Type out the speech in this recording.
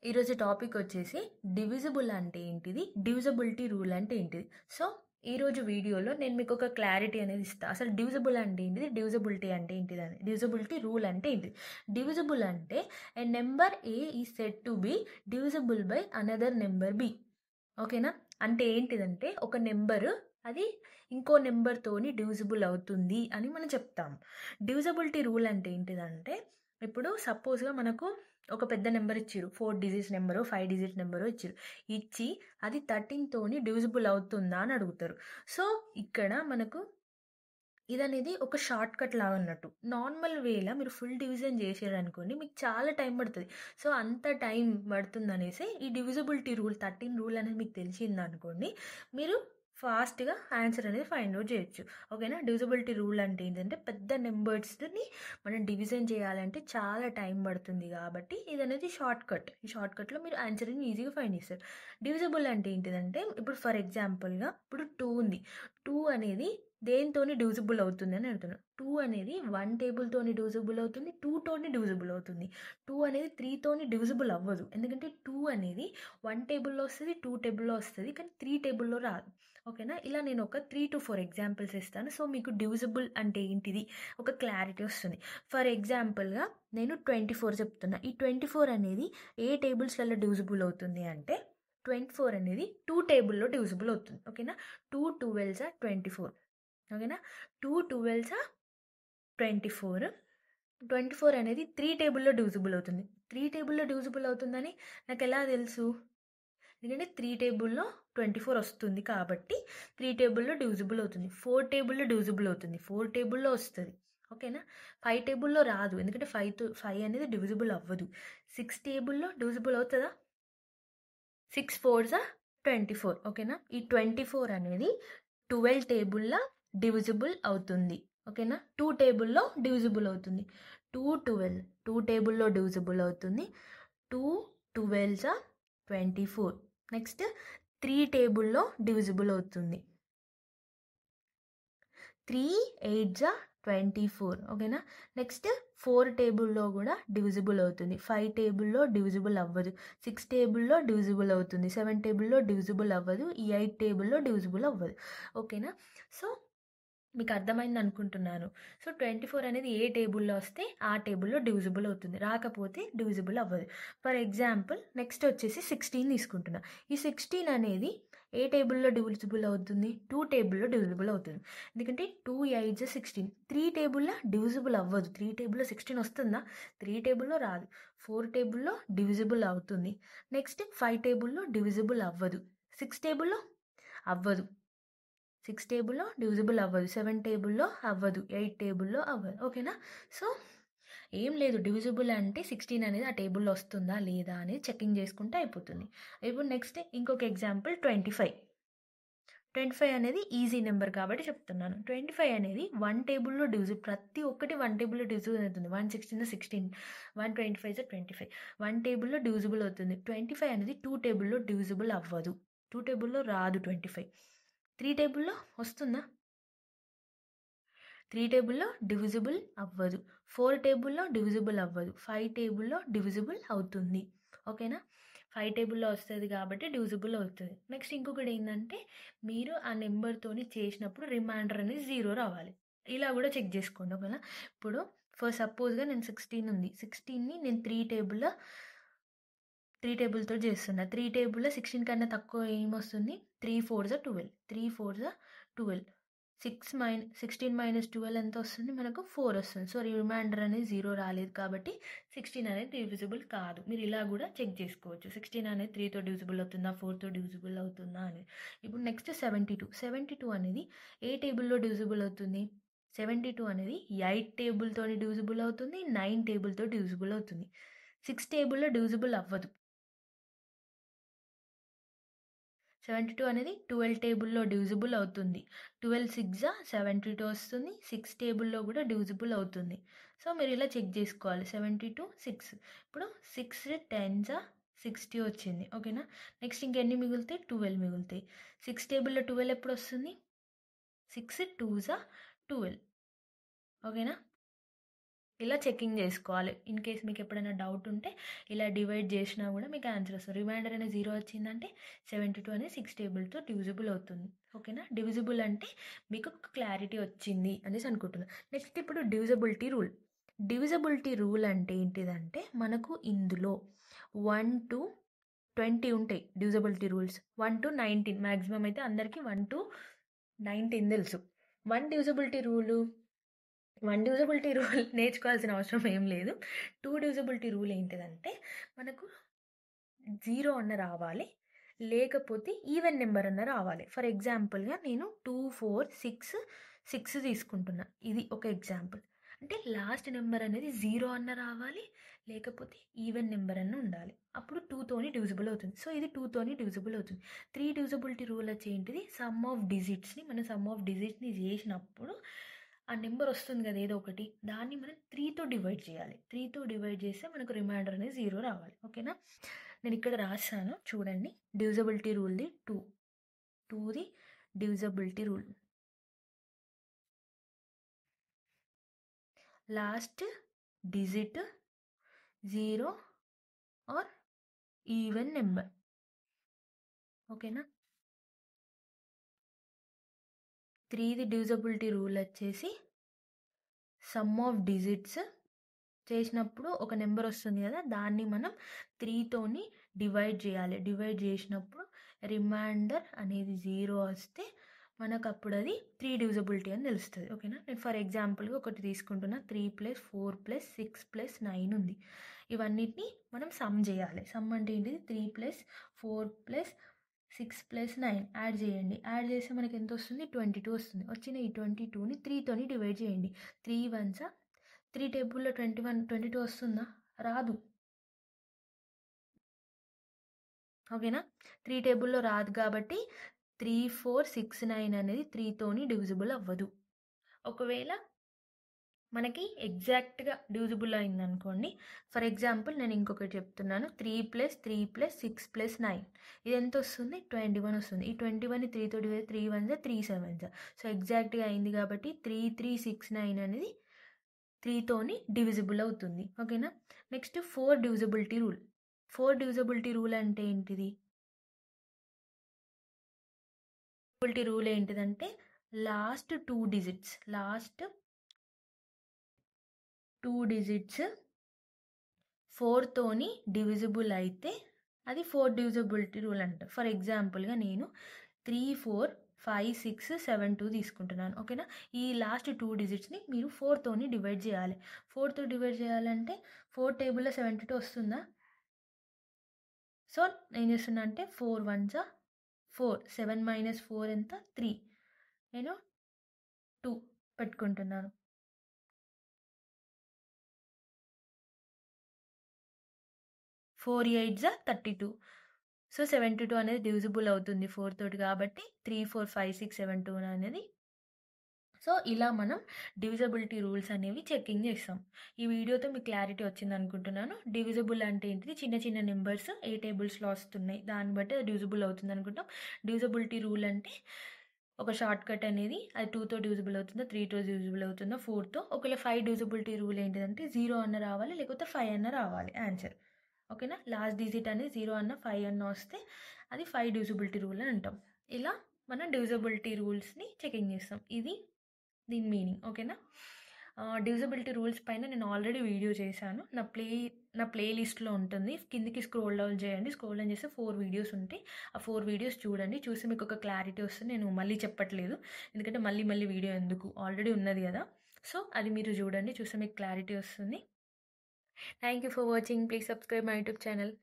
ఈరోజు టాపిక్ వచ్చేసి డివిజిబుల్ అంటే ఏంటిది, డివిజిబిలిటీ రూల్ అంటే ఏంటిది. సో ఈరోజు వీడియోలో నేను మీకు ఒక క్లారిటీ అనేది ఇస్తాను. అసలు డివిజిబుల్ అంటే ఏంటిది, డివిజిబిలిటీ అంటే ఏంటిది అని, డివిజిబిలిటీ రూల్ అంటే ఏంటిది. డివిజిబుల్ అంటే a number a is said to be divisible by another number b. ఓకేనా? అంటే ఏంటిదంటే ఒక నెంబరు అది ఇంకో నెంబర్తోని డివిజిబుల్ అవుతుంది అని మనం చెప్తాం. డివిజిబిలిటీ రూల్ అంటే ఏంటిదంటే, ఇప్పుడు సపోజ్గా మనకు ఒక పెద్ద నెంబర్ ఇచ్చిరు, 4 డిజిట్స్ నెంబరు 5 డిజిట్ నెంబరు ఇచ్చి అది 13తోని డివిజిబుల్ అవుతుందా అని అడుగుతారు. సో ఇక్కడ మనకు ఇదనేది ఒక షార్ట్ కట్ లాగా అన్నట్టు. నార్మల్ వేలో మీరు ఫుల్ డివిజన్ చేసారనుకోండి, మీకు చాలా టైం పడుతుంది. సో అంత టైం పడుతుంది అనేసి ఈ డివిజిబిలిటీ రూల్ 13 రూల్ అనేది మీకు తెలిసింది అనుకోండి, మీరు ఫాస్ట్గా ఆన్సర్ అనేది ఫైండ్ అవుట్ చేయొచ్చు. ఓకేనా? డివిజిబిలిటీ రూల్ అంటే ఏంటంటే పెద్ద నెంబర్స్ని మనం డివిజన్ చేయాలంటే చాలా టైం పడుతుంది కాబట్టి ఇది అనేది షార్ట్ కట్. ఈ షార్ట్ కట్లో మీరు ఆన్సర్ని ఈజీగా ఫైండ్ చేస్తారు. డివిజిబుల్ అంటే ఏంటిదంటే, ఇప్పుడు ఫర్ ఎగ్జాంపుల్గా ఇప్పుడు 2 ఉంది. 2 అనేది దేనితోని డివిజిబుల్ అవుతుంది అని అడుగుతున్నాను. 2 అనేది 1 టేబుల్తోని డివిజిబుల్ అవుతుంది, 2తోని డివిజిబుల్ అవుతుంది. 2 అనేది 3తోని డివిజిబుల్ అవ్వదు. ఎందుకంటే 2 అనేది 1 టేబుల్లో వస్తుంది, 2 టేబుల్లో వస్తుంది, కానీ 3 టేబుల్లో రాదు. ఓకేనా? ఇలా నేను ఒక 3 to 4 ఎగ్జాంపుల్స్ ఇస్తాను. సో మీకు డివిజిబుల్ అంటే ఏంటిది ఒక క్లారిటీ వస్తుంది. ఫర్ ఎగ్జాంపుల్గా నేను 24 చెప్తున్నా. ఈ 24 అనేది ఏ టేబుల్స్లలో డివిజిబుల్ అవుతుంది అంటే, 24 అనేది 2 టేబుల్లో డివిజిబుల్ అవుతుంది. ఓకేనా? 2 12s are 24. ఓకేనా? 2 12s are 24. 24 అనేది 3 టేబుల్లో డివిజిబుల్ అవుతుంది. 3 టేబుల్లో డివిజిబుల్ అవుతుందని నాకు ఎలా తెలుసు? ఎందుకంటే 3 టేబుల్లో 24 వస్తుంది కాబట్టి 3 టేబుల్లో డివిజిబుల్ అవుతుంది. 4 టేబుల్లో డివిజిబుల్ అవుతుంది, 4 టేబుల్లో వస్తుంది. ఓకేనా? 5 టేబుల్లో రాదు, ఎందుకంటే 5 అనేది డివిజిబుల్ అవ్వదు. 6 టేబుల్లో డివిజిబుల్ అవుతుందా? 6 4s are 24. ఓకేనా? ఈ 24 అనేది 12 టేబుల్లో డివిజిబుల్ అవుతుంది. ఓకేనా? 2 టేబుల్లో డివిజిబుల్ అవుతుంది. 2 టేబుల్లో డివిజిబుల్ అవుతుంది. 2 12s are 24. నెక్స్ట్ 3 టేబుల్లో డివిజిబుల్ అవుతుంది. 3 8s are 24. ఓకేనా? నెక్స్ట్ 4 టేబుల్లో కూడా డివిజిబుల్ అవుతుంది. 5 టేబుల్లో డివిజిబుల్ అవ్వదు. 6 టేబుల్లో డివిజిబుల్ అవుతుంది. 7 టేబుల్లో డివిజిబుల్ అవ్వదు. ఈ 8 టేబుల్లో డివిజిబుల్ అవ్వదు. ఓకేనా? సో మీకు అర్థమైంది అనుకుంటున్నాను. సో 24 అనేది ఏ టేబుల్లో వస్తే ఆ టేబుల్లో డివిజిబుల్ అవుతుంది, రాకపోతే డివిజిబుల్ అవ్వదు. ఫర్ ఎగ్జాంపుల్ నెక్స్ట్ వచ్చేసి 16 తీసుకుంటున్నా. ఈ 16 అనేది ఏ టేబుల్లో డివిజిబుల్ అవుతుంది? 2 టేబుల్లో డివిజిబుల్ అవుతుంది. ఎందుకంటే 2 8s are 16. 3 టేబుల్లో డివిజిబుల్ అవ్వదు. 3 టేబుల్లో 16 వస్తుందా? 3 టేబుల్లో రాదు. 4 టేబుల్లో డివిజిబుల్ అవుతుంది. నెక్స్ట్ 5 టేబుల్లో డివిజిబుల్ అవ్వదు. 6 టేబుల్లో అవ్వదు. 6 టేబుల్లో డివిజిబుల్ అవ్వదు. 7 టేబుల్లో అవ్వదు. 8 టేబుల్లో అవ్వదు. ఓకేనా? సో ఏం లేదు, డివిజిబుల్ అంటే 16 అనేది ఆ టేబుల్లో వస్తుందా లేదా అనేది చెకింగ్ చేసుకుంటే అయిపోతుంది. ఇప్పుడు నెక్స్ట్ ఇంకొక ఎగ్జాంపుల్ 25. 25 అనేది ఈజీ నెంబర్ కాబట్టి చెప్తున్నాను. 25 అనేది 1 టేబుల్లో డివిజిబుల్, ప్రతి ఒక్కటి 1 టేబుల్లో డివిజిబుల్ అవుతుంది. 116 16, 125 25, 1 టేబుల్లో డివిజిబుల్ అవుతుంది. 25 అనేది 2 టేబుల్లో డివిజిబుల్ అవ్వదు. 2 టేబుల్లో రాదు 25. 3 టేబుల్లో వస్తుందా? 3 టేబుల్లో డివిజిబుల్ అవ్వదు. 4 టేబుల్లో డివిజిబుల్ అవ్వదు. 5 టేబుల్లో డివిజిబుల్ అవుతుంది. ఓకేనా? 5 టేబుల్లో వస్తుంది కాబట్టి డివిజిబుల్ అవుతుంది. నెక్స్ట్ ఇంకొకటి ఏంటంటే, మీరు ఆ నెంబర్తోని చేసినప్పుడు రిమైండర్ అనేది 0 రావాలి. ఇలా కూడా చెక్ చేసుకోండి. ఓకేనా? ఇప్పుడు ఫర్ సపోజ్గా నేను 16 ఉంది. 16ని నేను 3 టేబుల్తో చేస్తున్నా. 3 టేబుల్లో 16 కన్నా తక్కువ ఏమొస్తుంది? 3 4s are 12. 3 4s are 12. 16 - 12 ఎంత వస్తుంది? మనకు 4 వస్తుంది. సో రిమైండర్ అనేది 0 రాలేదు కాబట్టి 16 అనేది డివిజిబుల్ కాదు. మీరు ఇలా కూడా చెక్ చేసుకోవచ్చు. 16 అనేది 3తో డివిజిబుల్ అవుతుందా, 4తో డివిజిబుల్ అవుతుందా అని. ఇప్పుడు నెక్స్ట్ 72. 72 అనేది ఏ టేబుల్లో డివిజిబుల్ అవుతుంది? 72 అనేది 8 టేబుల్తో డివిజిబుల్ అవుతుంది, 9 టేబుల్తో డివిజిబుల్ అవుతుంది. 6 టేబుల్లో డివిజిబుల్ అవ్వదు. 72 అనేది 12 టేబుల్లో డివిజిబుల్ అవుతుంది. 12 6s are 72 వస్తుంది. 6 టేబుల్లో కూడా డివిజిబుల్ అవుతుంది. సో మీరు ఇలా చెక్ చేసుకోవాలి. 72 6. ఇప్పుడు 6 10s are 60 వచ్చింది. ఓకేనా? నెక్స్ట్ ఇంకెన్ని మిగులుతాయి? 12 మిగులుతాయి. 6 టేబుల్లో 12 ఎప్పుడు వస్తుంది? 6 2s are 12. ఓకేనా? ఇలా చెకింగ్ చేసుకోవాలి. ఇన్ కేస్ మీకు ఎప్పుడైనా డౌట్ ఉంటే ఇలా డివైడ్ చేసినా కూడా మీకు ఆన్సర్ వస్తుంది. రిమైండర్ అనేది 0 వచ్చిందంటే 72 అనేది 6 టేబుల్తో డివిజిబుల్ అవుతుంది. ఓకేనా? డివిజిబుల్ అంటే మీకు క్లారిటీ వచ్చింది అనేసి అనుకుంటున్నాను. నెక్స్ట్ ఇప్పుడు డివిజిబిలిటీ రూల్. డివిజిబిలిటీ రూల్ అంటే ఏంటిదంటే మనకు ఇందులో 1 to 20 ఉంటాయి డివిజిబిలిటీ రూల్స్. 1 to 19 మ్యాక్సిమం అయితే అందరికీ 1 to 19 తెలుసు. వన్ డివిజిబిలిటీ రూల్ నేర్చుకోవాల్సిన అవసరం ఏం లేదు. 2 డివిజిబిలిటీ రూల్ ఏంటిదంటే మనకు 0 అన్న రావాలి, లేకపోతే ఈవెన్ నెంబర్ అన్న రావాలి. ఫర్ ఎగ్జాంపుల్గా నేను 2, 4, 6 తీసుకుంటున్నా. ఇది ఒక ఎగ్జాంపుల్. అంటే లాస్ట్ నెంబర్ అనేది 0 అన్న రావాలి, లేకపోతే ఈవెన్ నెంబర్ అన్న ఉండాలి. అప్పుడు 2తోని డివిజిబుల్ అవుతుంది. సో ఇది 2తోని డివిజిబుల్ అవుతుంది. 3 డివిజిబిలిటీ రూల్ వచ్చి ఏంటిది, సమ్ ఆఫ్ డిజిట్స్ని చేసినప్పుడు ఆ నెంబర్ వస్తుంది కదా ఏదో ఒకటి, దాన్ని మనం 3తో డివైడ్ చేయాలి. 3తో డివైడ్ చేస్తే మనకు రిమైండర్ అనేది 0 రావాలి. ఓకేనా? నేను ఇక్కడ రాశాను చూడండి. డివిజిబిలిటీ రూల్ది 2ది divisibility rule. Last digit 0 or even number. ఓకేనా? 3ది డివిజిబిలిటీ రూల్ వచ్చేసి సమ్ ఆఫ్ డిజిట్స్ చేసినప్పుడు ఒక నెంబర్ వస్తుంది కదా, దాన్ని మనం 3తోని డివైడ్ చేయాలి. డివైడ్ చేసినప్పుడు రిమైండర్ అనేది 0 వస్తే మనకు అప్పుడు అది 3 డివిజిబిలిటీ అని తెలుస్తుంది. ఓకేనా? నేను ఫర్ ఎగ్జాంపుల్గా ఒకటి తీసుకుంటున్నా. 3 + 4 + 6 + 9 ఉంది. ఇవన్నిటిని మనం సమ్ చేయాలి. సమ్ అంటే ఏంటిది, 3 + 4 + 6 + 9 యాడ్ చేయండి. యాడ్ చేస్తే మనకి ఎంత వస్తుంది, 22 వస్తుంది. వచ్చిన ఈ 22ని 3తోని డివైడ్ చేయండి. 3 1s 3 టేబుల్లో 22 వస్తుందా? రాదు. ఓకేనా? 3 టేబుల్లో రాదు కాబట్టి 3, 4, 6, 9 అనేది 3తోని డివిజిబుల్ అవ్వదు. ఒకవేళ మనకి ఎగ్జాక్ట్గా డివిజిబుల్ అయిందనుకోండి. ఫర్ ఎగ్జాంపుల్ నేను ఇంకొకటి చెప్తున్నాను. 3 + 3 + 6 + 9 ఇది ఎంత వస్తుంది, 21 వస్తుంది. ఈ 21ని 3తో డివైడ్, 3 1s 3 7s. సో ఎగ్జాక్ట్గా అయింది కాబట్టి 3, 3, 6, 9 అనేది 3తోని డివిజిబుల్ అవుతుంది. ఓకేనా? Next 4 divisibility rule. 4 divisibility rule అంటే ఏంటిది, రూల్ ఏంటిదంటే లాస్ట్ 2 డిజిట్స్ 4తోని డివిజిబుల్ అయితే అది 4 డివిజిబిలిటీ రూల్ అంట. ఫర్ ఎగ్జాంపుల్గా నేను 3, 4, 5, 6, 7, 2 తీసుకుంటున్నాను. ఓకేనా? ఈ లాస్ట్ 2 డిజిట్స్ని మీరు 4తోని డివైడ్ చేయాలి. 4తో డివైడ్ చేయాలంటే 4 టేబుల్లో 72 వస్తుందా? సో ఏం చేస్తున్నా అంటే 4 1s 4, 7 - 4 ఎంత, 3. నేను 2 పెట్టుకుంటున్నాను. 4 8s 32. సో 72 అనేది డివిజిబుల్ అవుతుంది 4 తోటి కాబట్టి 3, 4, 5, 6, 7, 2 అనేది. సో ఇలా మనం డివిజిబిలిటీ రూల్స్ అనేవి చెకింగ్ చేస్తాం. ఈ వీడియోతో మీకు క్లారిటీ వచ్చింది అనుకుంటున్నాను. డివిజిబుల్ అంటే ఏంటిది, చిన్న చిన్న నెంబర్స్ ఏ టేబుల్స్లో వస్తున్నాయి దాన్ని బట్టి అది డివిజిబుల్ అవుతుంది అనుకుంటాం. డివిజిబిలిటీ రూల్ అంటే ఒక షార్ట్ కట్ అనేది అది 2తో డివిజిబుల్ అవుతుందా, 3తో డివిజిబుల్ అవుతుందా, 4తో. ఒకవేళ 5 డివిజిబిలిటీ రూల్ ఏంటిదంటే 0 అన్న రావాలి, లేకపోతే 5 అన్న రావాలి ఆన్సర్. ఓకేనా? లాస్ట్ డిజిట్ అనేది 0 అన్న 5 అన్న వస్తే అది 5 డివిజిబిలిటీ రూల్ అని అంటాం. ఇలా మనం డివిజిబిలిటీ రూల్స్ని చెకింగ్ చేస్తాం. ఇది దీని మీనింగ్. ఓకేనా? డివిజిబిలిటీ రూల్స్ పైన నేను ఆల్రెడీ వీడియో చేశాను. నా ప్లేలిస్ట్లో ఉంటుంది. కిందికి స్క్రోల్ డౌన్ చేయండి. స్క్రోల్ డౌన్ చేస్తే 4 వీడియోస్ ఉంటాయి. ఆ 4 వీడియోస్ చూడండి. చూసి మీకు ఒక క్లారిటీ వస్తుంది. నేను మళ్ళీ చెప్పట్లేదు, ఎందుకంటే మళ్ళీ వీడియో ఎందుకు, ఆల్రెడీ ఉన్నది కదా. సో అది మీరు చూడండి, చూస్తే మీకు క్లారిటీ వస్తుంది. Thank you for watching. Please subscribe my YouTube channel.